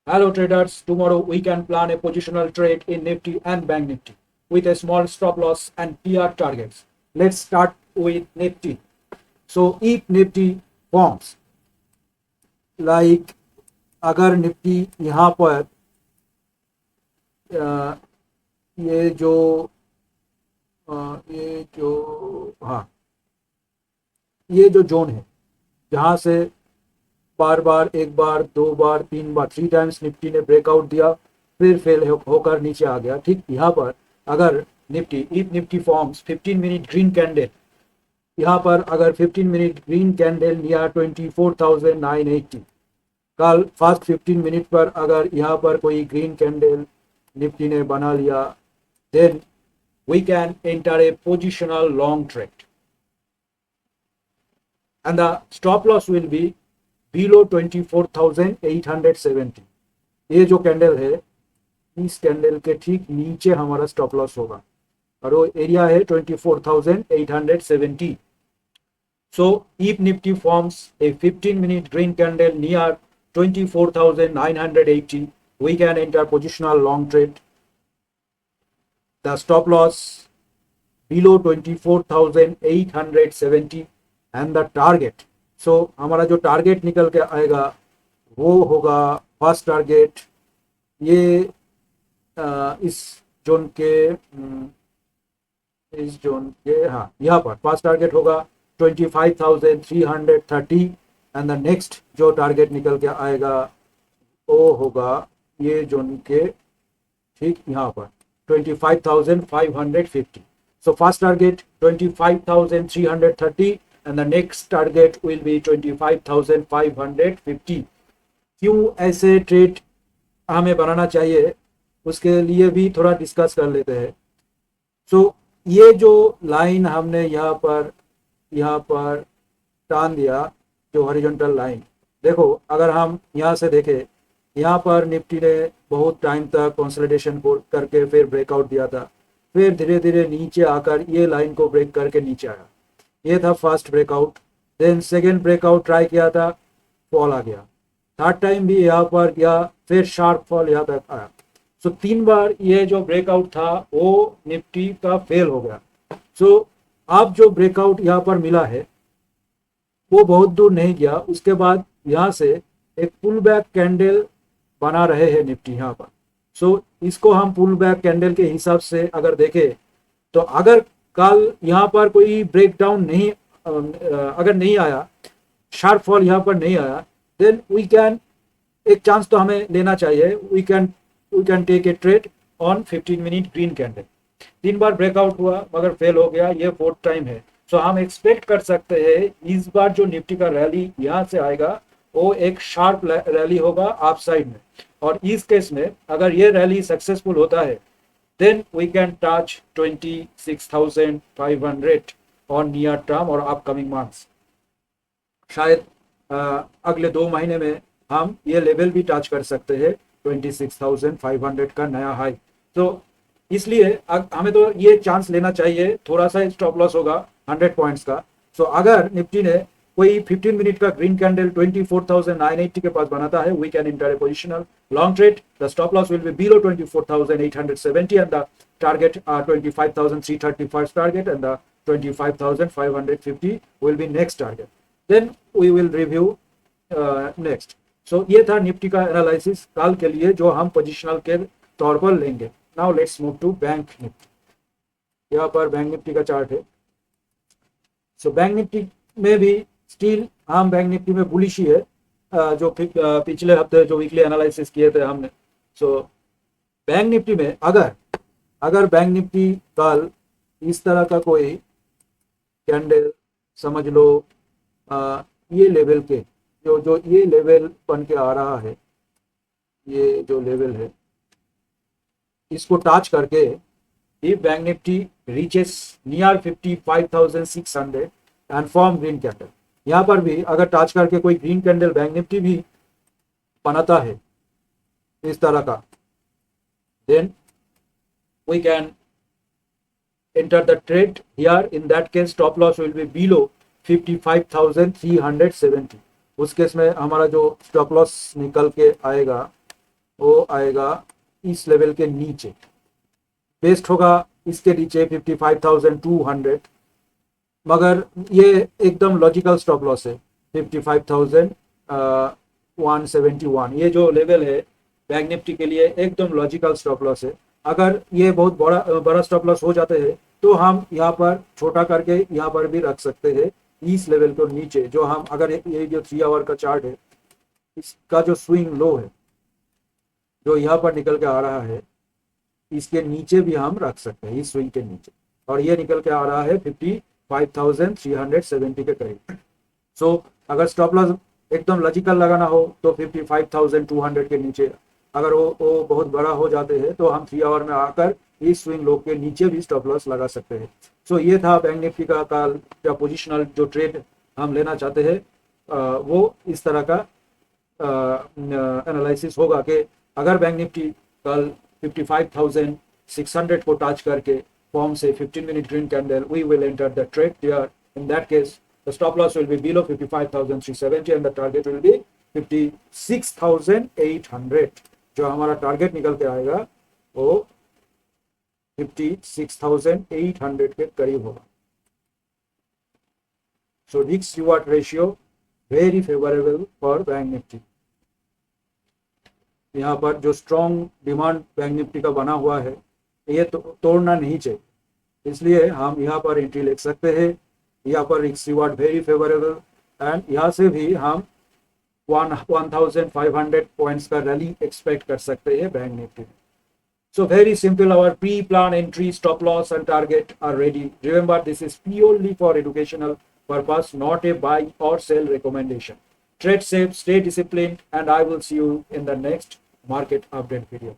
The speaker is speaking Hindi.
Hello traders, tomorrow we can plan a positional trade in Nifty and Bank Nifty with a small stop loss and PR targets. Let's start with Nifty. So if Nifty forms like अगर निफ्टी यहाँ पर अ, ये जो ये जो हाँ ये जो जोन है जहाँ से बार बार एक बार दो बार तीन बार थ्री टाइम्स निफ्टी ने ब्रेकआउट दिया फिर फेल होकर नीचे आ गया। ठीक यहाँ पर अगर Nifty if Nifty forms 15 minute green candle, यहाँ पर अगर 15 मिनट ग्रीन कैंडल नियर 24,980, कल फर्स्ट 15 मिनट पर अगर यहाँ पर कोई ग्रीन कैंडल निफ्टी ने बना लिया, then we can enter a positional long trade and the stop loss will be below 24,870। ये जो कैंडल है इस कैंडल के ठीक नीचे हमारा स्टॉप लॉस होगा और वो एरिया है 24,870। So if Nifty forms a 15-minute green candle near 24,980, we can enter positional long trade. The stop loss below 24,870 and the target. So हमारा जो टारगेट निकल के आएगा वो होगा फर्स्ट टारगेट ये इस जोन के हाँ यहाँ पर फर्स्ट टारगेट होगा 25,330 एंड द नेक्स्ट जो टारगेट निकल के आएगा वो होगा ये जोन के ठीक यहाँ पर 25,550। So first target 25,330 and the next target will be 25,550। क्यों ऐसे ट्रेड हमें बनाना चाहिए उसके लिए भी थोड़ा डिस्कस कर लेते हैं। सो ये जो लाइन हमने यहाँ पर टान दिया जो हॉरिजॉन्टल लाइन, देखो अगर हम यहाँ से देखें यहाँ पर निफ्टी ने बहुत टाइम तक कंसोलिडेशन करके फिर ब्रेकआउट दिया था, फिर धीरे धीरे नीचे आकर ये लाइन को ब्रेक करके नीचे आया। ये था first breakout. Then second breakout try किया था, फॉल आ गया। थर्ड टाइम भी यहाँ पर गया, फिर शार्प फॉल यहाँ तक आया। सो तीन बार ये जो ब्रेकआउट था वो निफ्टी का फेल हो गया। सो अब जो ब्रेकआउट यहाँ पर मिला है वो बहुत दूर नहीं गया, उसके बाद यहाँ से एक पुल बैक कैंडल बना रहे हैं निफ्टी यहाँ पर। सो इसको हम पुल बैक कैंडल के हिसाब से अगर देखें तो अगर कल यहाँ पर कोई ब्रेकडाउन नहीं अगर नहीं आया, शार्प फॉल यहाँ पर नहीं आया, देन वी कैन एक चांस तो हमें लेना चाहिए। We can take a trade on 15 minute green candle. तीन बार ब्रेकआउट हुआ मगर फेल हो गया, ये फोर्थ टाइम है। सो हम एक्सपेक्ट कर सकते हैं इस बार जो निफ्टी का रैली यहाँ से आएगा वो एक शार्प रैली होगा अप साइड में, और इस केस में अगर ये रैली सक्सेसफुल होता है then we can touch 26,500 on near term और upcoming months। शायद अगले 2 महीने में हम ये लेवल भी टच कर सकते हैं 26,500 का नया हाई। तो इसलिए हमें तो ये चांस लेना चाहिए। थोड़ा सा स्टॉप लॉस होगा 100 पॉइंट्स का। सो अगर निफ्टी ने कोई 15 मिनट का ग्रीन कैंडल 24,980 के पास बनाता है, we can enter a positional long trade. The stop loss will be below 24,870 and the target 25,330 first target and the 25,550 will be next target. Then we will review next. So ये था निफ्टी का एनालिसिस कल के लिए जो हम पोजिशनल के तौर पर लेंगे। Now let's move to bank Nifty. यहाँ पर बैंक निफ्टी का चार्ट है। सो बैंक निफ्टी में भी स्टिल हम बैंक निफ्टी में बुलिश ही है, जो पिछले हफ्ते जो वीकली एनालिसिस किए थे हमने। सो बैंक निफ्टी में अगर बैंक निफ्टी कल इस तरह का कोई कैंडल समझ लो ये लेवल के जो ये लेवल बन के आ रहा है, ये जो लेवल है इसको टच करके if Bank Nifty reaches near 55,600 and form green candle, यहाँ पर भी अगर टच करके कोई ग्रीन कैंडल बैंक निफ्टी भी बनाता है इस तरह का, then we can enter the trade here। in that case stop loss will be below 55,370। उस केस में हमारा जो स्टॉप लॉस निकल के आएगा वो आएगा इस लेवल के नीचे, बेस्ट होगा इसके नीचे 55,200, मगर ये एकदम लॉजिकल स्टॉप लॉस है 55,171। ये जो लेवल है बैंक निफ्टी के लिए एकदम लॉजिकल स्टॉप लॉस है। अगर ये बहुत बड़ा स्टॉप लॉस हो जाते हैं तो हम यहाँ पर छोटा करके यहाँ पर भी रख सकते हैं इस लेवल को नीचे। जो हम अगर ये जो 3 आवर का चार्ट है, इसका जो स्विंग लो है जो यहाँ पर निकल के आ रहा है, इसके नीचे भी हम रख सकते हैं, इस स्विंग के नीचे, और ये निकल के आ रहा है 55,370 के करीब। सो अगर स्टॉप लॉस एकदम लॉजिकल लगाना हो तो 55,200 के नीचे। अगर वो बहुत बड़ा हो जाते हैं तो हम 3 आवर में आकर इस स्विंग लो के नीचे भी स्टॉप लॉस लगा सकते हैं। सो ये था बैंक निफ्टी का कल या पोजिशनल जो ट्रेड हम लेना चाहते हैं, वो इस तरह का एनालिसिस होगा कि अगर बैंक निफ्टी कल 55,600 को टच करके फॉर्म से 15 minute green candle, we will enter the trade there. In that case the stop loss will be below 55,370 and the target will be 56,800। जो हमारा टारगेट निकल के आएगा वो 56,800 के करीब होगा। So risk reward ratio very favourable for bank Nifty. यहाँ पर जो स्ट्रॉन्ग डिमांड बैंक निफ्टी का बना हुआ है ये तोड़ना नहीं चाहिए, इसलिए हम यहाँ पर एंट्री ले सकते हैं। यहाँ पर risk reward very favourable and यहाँ से भी हम 1,500 पॉइंट्स का रैली एक्सपेक्ट कर सकते हैं bank Nifty. So very simple, our pre-plan entry, stop loss and target are ready. Remember, this is purely for educational purpose, not a buy or sell recommendation. Trade safe, stay disciplined, and I will see you in the next market update video.